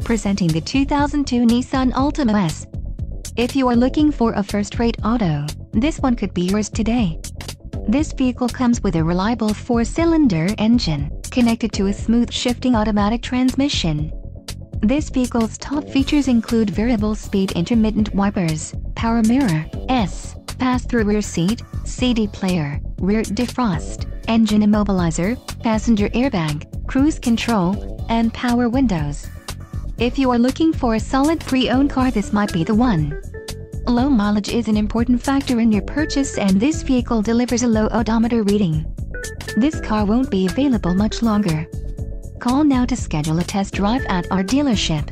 Presenting the 2002 Nissan Altima S. If you are looking for a first-rate auto, this one could be yours today. This vehicle comes with a reliable 4-cylinder engine, connected to a smooth shifting automatic transmission. This vehicle's top features include variable speed intermittent wipers, power mirror, pass-through rear seat, CD player, rear defrost, engine immobilizer, passenger airbag, cruise control, and power windows. If you are looking for a solid pre-owned car, this might be the one. Low mileage is an important factor in your purchase, and this vehicle delivers a low odometer reading. This car won't be available much longer. Call now to schedule a test drive at our dealership.